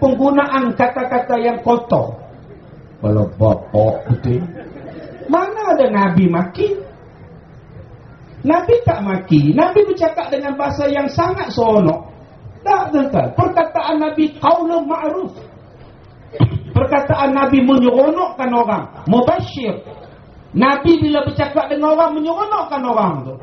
penggunaan kata-kata yang kotor. Kalau bapak betul, mana ada Nabi maki? Nabi tak maki. Nabi bercakap dengan bahasa yang sangat seronok. Tak, tuan-tuan. Perkataan Nabi qaulun ma'ruf. Perkataan Nabi menyeronokkan orang. Mubashir. Nabi bila bercakap dengan orang, menyeronokkan orang tu.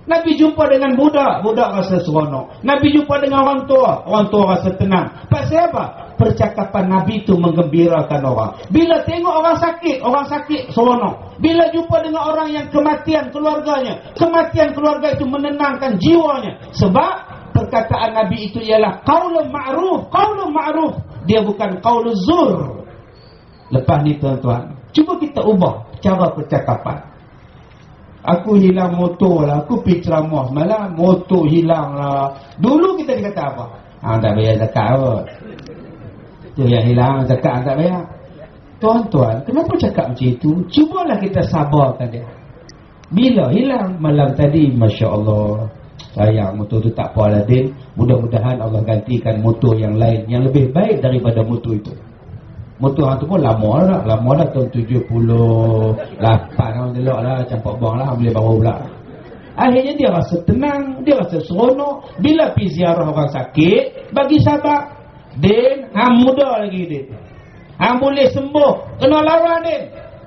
Nabi jumpa dengan budak, budak rasa seronok. Nabi jumpa dengan orang tua rasa tenang. Pasal apa? Percakapan Nabi itu menggembirakan orang. Bila tengok orang sakit seronok. Bila jumpa dengan orang yang kematian keluarga itu menenangkan jiwanya. Sebab perkataan Nabi itu ialah qaulun ma'ruf. Dia bukan qauluz zur. Lepas ni tuan-tuan, cuba kita ubah cara percakapan. Aku hilang motor lah, aku pergi ceramah semalam, motor hilang lah. Dulu kita kata apa? Tak bayar zakat kot. Dia yang hilang zakat tak bayar. Tuan-tuan, kenapa cakap macam itu? Cubalah kita sabarkan dia. Bila hilang malam tadi, Masya Allah, sayang motor tu tak apa lah Din. Mudah-mudahan Allah gantikan motor yang lain yang lebih baik daripada motor itu. Motor hang tu pun lama dah tahun 78 orang delok lah, campak bang lah, boleh bawa pula. Akhirnya dia rasa tenang, dia rasa seronok. Bila pergi ziarah orang sakit, bagi sahabat, Din, hang muda lagi Din, hang boleh sembuh, kena lawan Din.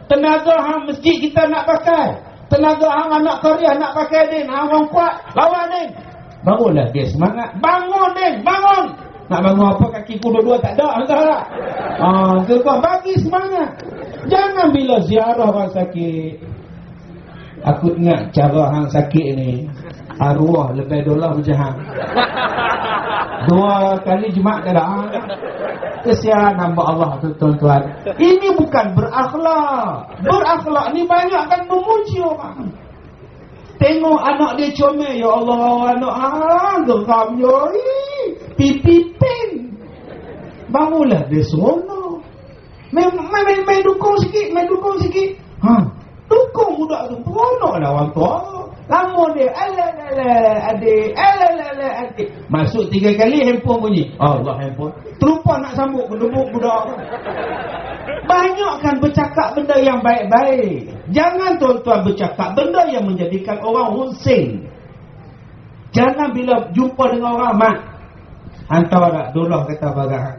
Tenaga hang masjid kita nak pakai, tenaga hang anak karya nak pakai Din, hang orang kuat, lawan Din. Barulah dia semangat, bangun Din, bangun. Nak bangun apa, kaki ku dua-dua tak ada, entahlah. Tuan, bagi semangat. Jangan bila ziarah orang sakit. Aku ingat cara hang sakit ni, arwah lebih dolar macam hang. 2 kali Jumaat tak ada. Kesian hamba Allah tu tuan-tuan. Ini bukan berakhlak. Berakhlak ni banyak kan memuji orang. Tengok anak dia comel, ya Allah, anak geram ya. Pipi pen. Barulah dia seronok. Main dukung sikit. Dukung budak tu. Seronoklah orang tua. Lama dia adik. Masuk 3 kali handphone bunyi. Allah, handphone terlupa nak sambut, berdebuk budak. Banyakkan bercakap benda yang baik-baik. Jangan tuan-tuan bercakap benda yang menjadikan orang rusing. Jangan bila jumpa dengan orang, mat, hantar tak dolah kata barang.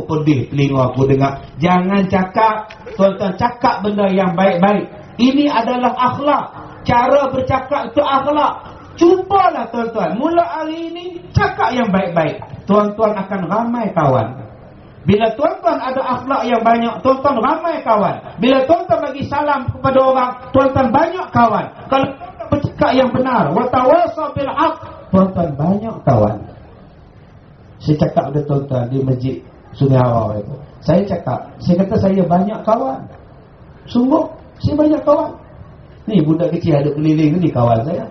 Pedih telinga aku dengar. Jangan cakap, tuan-tuan, cakap benda yang baik-baik. Ini adalah akhlak. Cara bercakap itu akhlak. Cubalah tuan-tuan, mula hari ini cakap yang baik-baik. Tuan-tuan akan ramai kawan. Bila tuan-tuan ada akhlak yang banyak, tuan-tuan ramai kawan. Bila tuan-tuan bagi salam kepada orang, tuan-tuan banyak kawan. Kalau tuan-tuan bercakap yang benar, wa tawassaw bil haqq, tuan-tuan banyak kawan. Saya cakap ada tuan-tuan di masjid Sungai Hawa itu. Saya kata saya banyak kawan. Sungguh, saya banyak kawan. Ni budak kecil ada keliling ni kawan saya.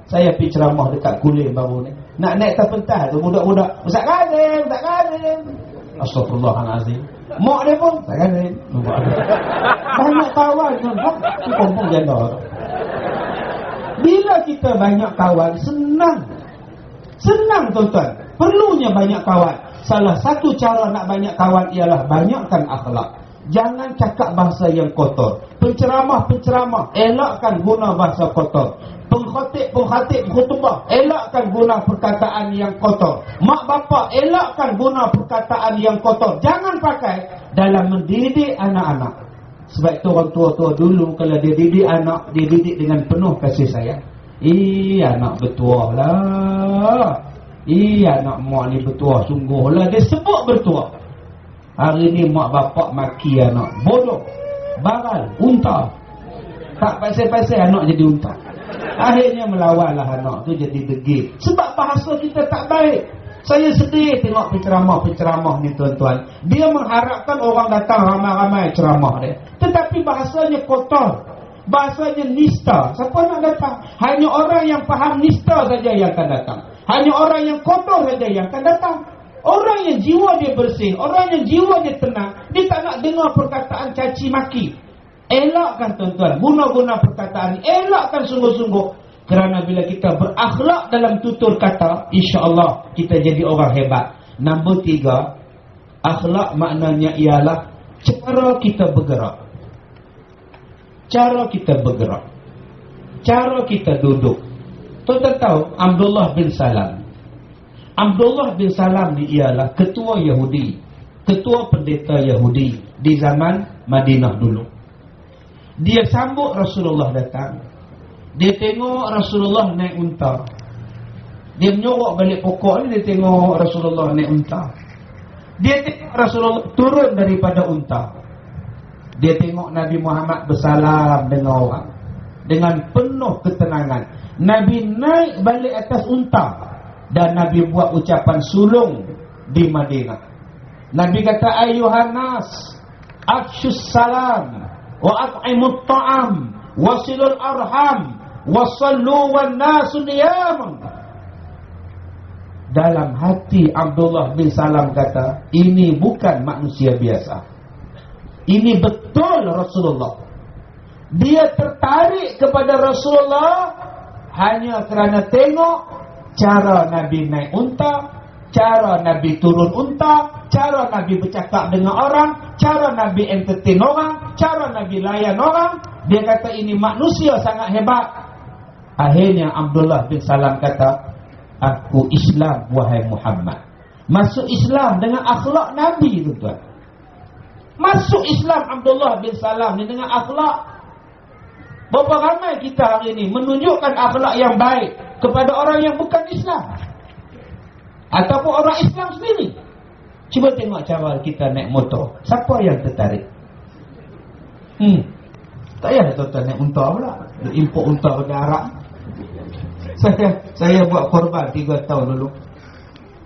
Saya pergi ceramah dekat Kulim baru ni. Nak naik atas pentas tu budak-budak, Ustaz Karim. Astagfirullahalazim. Mak dia pun, Ustaz Karim. Banyak kawan kan. Itu kompong janda. Bila kita banyak kawan, senang tuan-tuan. Perlunya banyak kawan. Salah satu cara nak banyak kawan ialah banyakkan akhlak. Jangan cakap bahasa yang kotor. Penceramah, elakkan guna bahasa kotor. Pengkhatib, khutbah, elakkan guna perkataan yang kotor. Mak bapak, elakkan guna perkataan yang kotor. Jangan pakai dalam mendidik anak-anak. Sebab itu orang tua-tua dulu, kalau dia didik anak, dia didik dengan penuh kasih sayang. Anak bertuah lah. Anak mak ni bertuah, sungguh lah. Dia sebut bertuah. Hari ni mak bapak maki anak, bodoh, baral, unta. Tak pasal-pasal anak jadi unta. Akhirnya melawanlah anak tu jadi degil. Sebab bahasa kita tak baik. Saya sedih tengok penceramah ni tuan-tuan. Dia mengharapkan orang datang ramai-ramai ceramah dia. Tetapi bahasanya kotor. Bahasanya nista. Siapa nak datang? Hanya orang yang faham nista saja yang akan datang. Hanya orang yang kotor saja yang akan datang. Orang yang jiwa dia bersih, orang yang jiwa dia tenang, dia tak nak dengar perkataan caci maki. Elakkan tuan-tuan, guna-guna perkataan ni, elakkan sungguh-sungguh. Kerana bila kita berakhlak dalam tutur kata, insya-Allah kita jadi orang hebat. Nombor 3, akhlak maknanya ialah cara kita bergerak. Cara kita bergerak. Cara kita duduk. Tuan-tuan tahu Abdullah bin Salam. Abdullah bin Salam ni ialah ketua Yahudi. Ketua pendeta Yahudi di zaman Madinah dulu. Dia sambut Rasulullah datang. Dia tengok Rasulullah naik unta. Dia menyorok balik pokok ni, dia tengok Rasulullah naik unta. Dia tengok Rasulullah turun daripada unta. Dia tengok Nabi Muhammad bersalam dengan orang dengan penuh ketenangan. Nabi naik balik atas unta dan Nabi buat ucapan sulung di Madinah. Nabi kata, ayuhan nas, afshus salam wa at'imut ta'am wasilul arham wasallu wan nasu niyamun. Dalam hati Abdullah bin Salam kata, ini bukan manusia biasa. Ini betul Rasulullah. Dia tertarik kepada Rasulullah hanya kerana tengok cara Nabi naik unta, cara Nabi turun unta, cara Nabi bercakap dengan orang, cara Nabi entertain orang, cara Nabi layan orang. Dia kata ini manusia sangat hebat. Akhirnya Abdullah bin Salam kata, aku Islam wahai Muhammad. Masuk Islam dengan akhlak Nabi, tuan-tuan. Masuk Islam Abdullah bin Salam ni dengan akhlak. Berapa ramai kita hari ini menunjukkan akhlak yang baik kepada orang yang bukan Islam ataupun orang Islam sendiri. Cuba tengok cara kita naik motor. Siapa yang tertarik? Tak payah tuan-tuan naik unta pula. Import unta dari Arab. Saya buat korban 3 tahun dulu.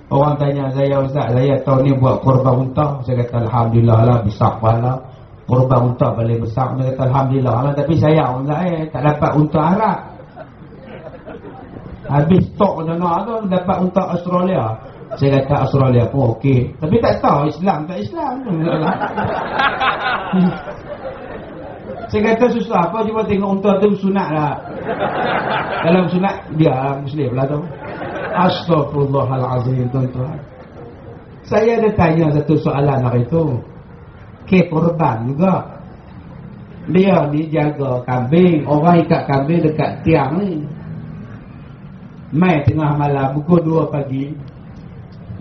Orang tanya saya, Ustaz, saya tahun ni buat korban unta. Saya kata alhamdulillah lah, besar kepala. Korban unta paling besar. Saya kata alhamdulillah lah. Tapi saya tak dapat unta Arab. Habis stok macam tu dapat unta Australia. Saya kata Australia pun okey. Tapi tak tahu Islam tak Islam. Saya kata susah apa, cuba tengok unta tu sunat lah. Dalam sunat dia Muslim lah tu. Astaghfirullahalazim, tuan-tuan. Saya ada tanya satu soalan hari tu. Korban juga. Dia ni jaga kambing. Orang ikat kambing dekat tiang ni. Mai tengah malam pukul 2 pagi.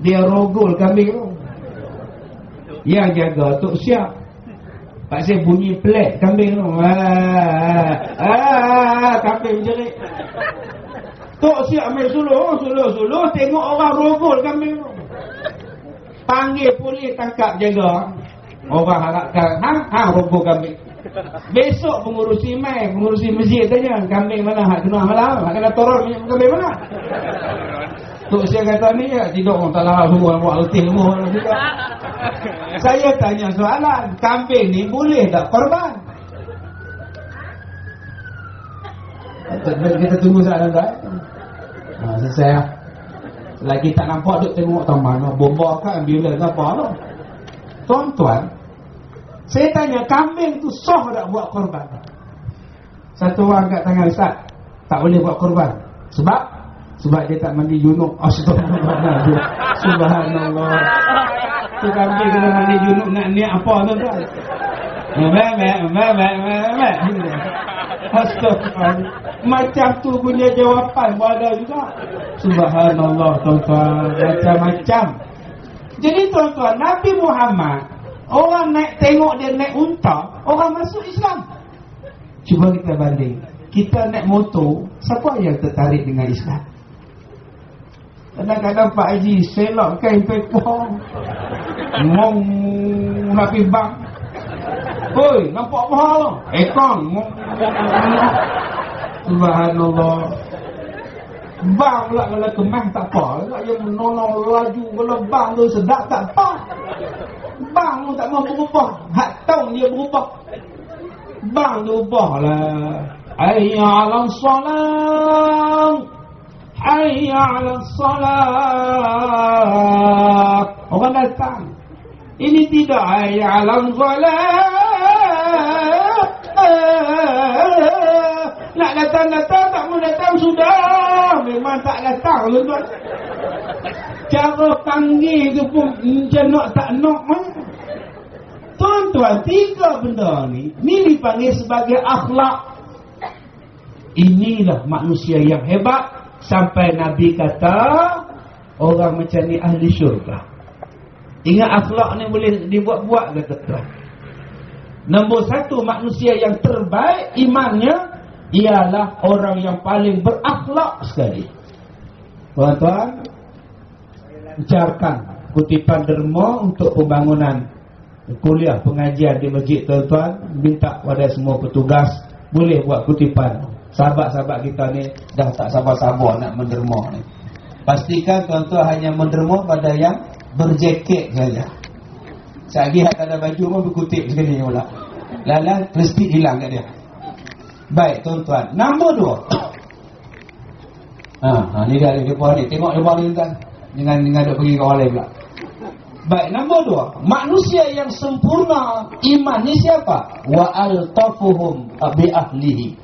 Dia rogol kambing tu. Yang jaga Tok Siap. Pak saya bunyi pelik kambing tu. Kambing menjerit. Tok Siap main suluh. Tengok orang rogol kambing tu. Panggil polis tangkap jaga. Orang harapkan rogol kambing. Besok pengurusi masjid tanya, kambing mana hak kena malam, hak kena torol kambing mana. Tok Siap kata ni ya tidur orang tak larat semua buat letih semua juga. Saya tanya soalan, kambing ni boleh tak korban? Kita tunggu soalan tak? Selesai. Lagi tak nampak duk tengok tahu mana bomba ke ambulans ke apa tu. Tuan-tuan, saya tanya kambing tu sah tak buat korban? Satu orang kat tangan, Ustaz, tak boleh buat korban. Sebab dia tak mandi junub. Astagfirullah. Subhanallah. Tu kambing kena mandi junub nak niat apa tu kan? Astagfirullah. Macam tu punya jawapan ada juga. Subhanallah, tuan-tuan. Macam-macam. Jadi tuan-tuan, Nabi Muhammad, orang naik tengok dia naik unta, orang masuk Islam. Cuba kita banding. Kita naik motor, siapa yang tertarik dengan Islam? Kadang-kadang Pak Haji selak kain pekong, ngong nak pergi bang. Hoi, nampak apa hal? Ekong. Subhanallah. Bang pula kalau kemah tak apa. Dia menolong laju. Kalau bang tu sedap tak apa. Bang tu tak mahu berubah. Hak tahu dia berubah. Bang tu ubah lah. Hayya 'alas salam. Hayya 'alas salat. Orang datang. Ini tidak hayya 'alas salat. Nak datang tak mau datang sudah. Memang tak datang tuan-tuan. Cara panggil tu pun macam nak tak nak. Tuan-tuan, 3 benda ni dipanggil sebagai akhlak. Inilah manusia yang hebat. Sampai Nabi kata orang macam ni ahli syurga. Ingat akhlak ni boleh dibuat-buat kata tuan. Nombor 1 manusia yang terbaik imannya ialah orang yang paling berakhlak sekali. Tuan-tuan, ucapkan kutipan derma untuk pembangunan kuliah pengajian di masjid tuan-tuan. Minta pada semua petugas boleh buat kutipan. Sahabat-sahabat kita ni dah tak sabar-sabar nak menderma ni. Pastikan tuan-tuan hanya menderma pada yang berjaket saja. Sekali tak ada baju pun berkutip sekali pula. Lala mesti hilang kat dia. Baik tuan-tuan, nombor 2. Ni dah dia puan ni. Tengok dia puan ni tuan. Jangan duk pergi ke orang lain pula. Baik, nombor 2. Manusia yang sempurna iman ni siapa? Wa altafuhum bi ahlihi.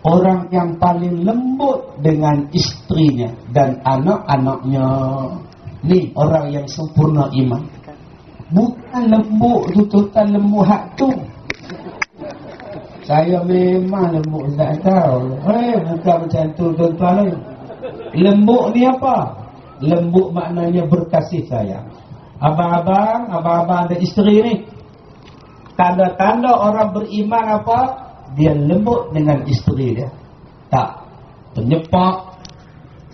Orang yang paling lembut dengan istrinya dan anak-anaknya. Ni orang yang sempurna iman. Bukan lembut tu tuan lembut hak tu. Saya memang lembut tak tahu. Bukan macam tu tuan-tuan. Lembut ni apa? Lembut maknanya berkasih sayang. Abang-abang ada isteri ni. Tanda-tanda orang beriman apa? Dia lembut dengan isteri dia. Tak penyepak,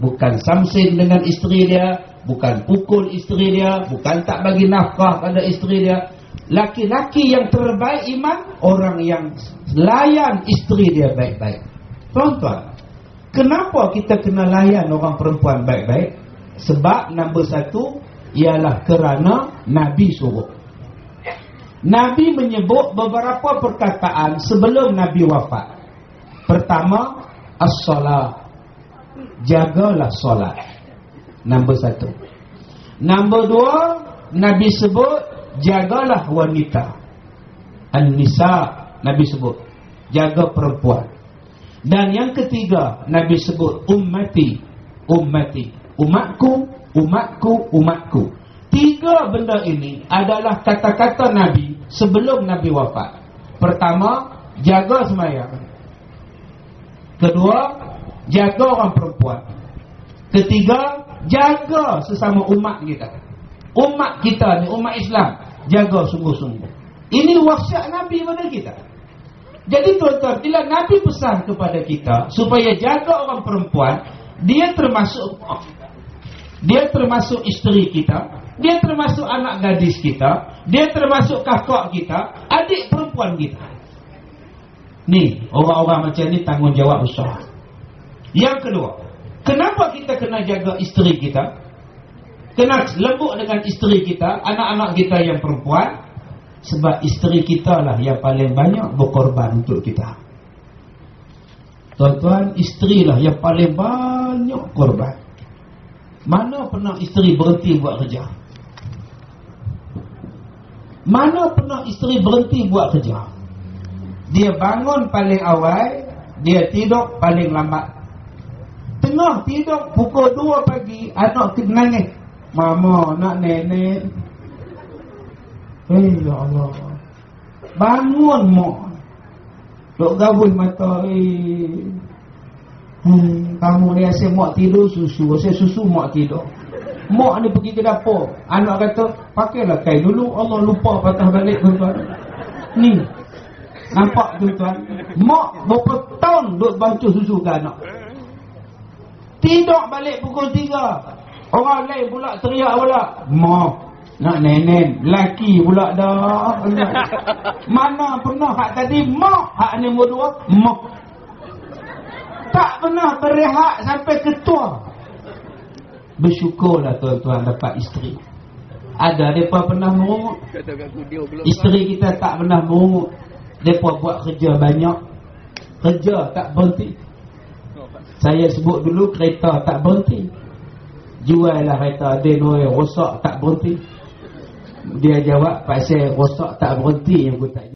bukan samsin dengan isteri dia, bukan pukul isteri dia, bukan tak bagi nafkah pada isteri dia. Laki-laki yang terbaik iman, orang yang layan isteri dia baik-baik. Tuan-tuan, kenapa kita kena layan orang perempuan baik-baik? Sebab nombor 1 ialah kerana Nabi suruh. Nabi menyebut beberapa perkataan sebelum Nabi wafat. Pertama, as-salat. Jagalah solat. Nombor 1. Nombor 2, Nabi sebut jagalah wanita. An-nisa, Nabi sebut jaga perempuan. Dan yang ketiga, Nabi sebut ummati, ummati. Umatku, umatku, umatku. 3 benda ini adalah kata-kata Nabi sebelum Nabi wafat. Pertama, jaga sembahyang. Kedua, jaga orang perempuan. Ketiga, jaga sesama umat kita. Umat kita ni, umat Islam, jaga sungguh-sungguh. Ini wasiat Nabi pada kita. Jadi tuan-tuan, bila Nabi pesan kepada kita supaya jaga orang perempuan, dia termasuk dia termasuk isteri kita, dia termasuk anak gadis kita, dia termasuk kakak kita, adik perempuan kita. Ni, orang-orang macam ni tanggungjawab besar. Yang kedua, kenapa kita kena jaga isteri kita? Kena lembut dengan isteri kita, anak-anak kita yang perempuan. Sebab isteri kita lah yang paling banyak berkorban untuk kita. Tuan-tuan, isteri lah yang paling banyak korban. Mana pernah isteri berhenti buat kerja? Mana pernah isteri berhenti buat kerja? Dia bangun paling awal, dia tidur paling lambat. Tengah tidur pukul 2 pagi, anak nangis. Mama nak nenek. Ya Allah. Bangun mak. Duk gabung mata. Kamu ni asyik mak tidur susu. Asyik susu mak tidur. Mak ni pergi ke dapur. Anak kata, pakailah kain dulu. Allah lupa patah balik tuan-tuan. Ni. Nampak tuan-tuan? Mak berapa tahun duk bancuh susu ke anak. Tidur balik pukul 3. Orang lain pula teriak pula. Mak nak nenek. Laki pula dah. Mana pernah hak tadi mak. Hak nombor 2 mak. Tak pernah berehat sampai ketua. Bersyukurlah tuan-tuan dapat isteri. Ada mereka pernah merungut. Isteri kita tak pernah merungut. Mereka buat kerja banyak. Kerja tak berhenti. Saya sebut dulu kereta tak berhenti. Jual lah kereta Denoi rosak tak berhenti. Dia jawab pasal rosak tak berhenti yang aku tak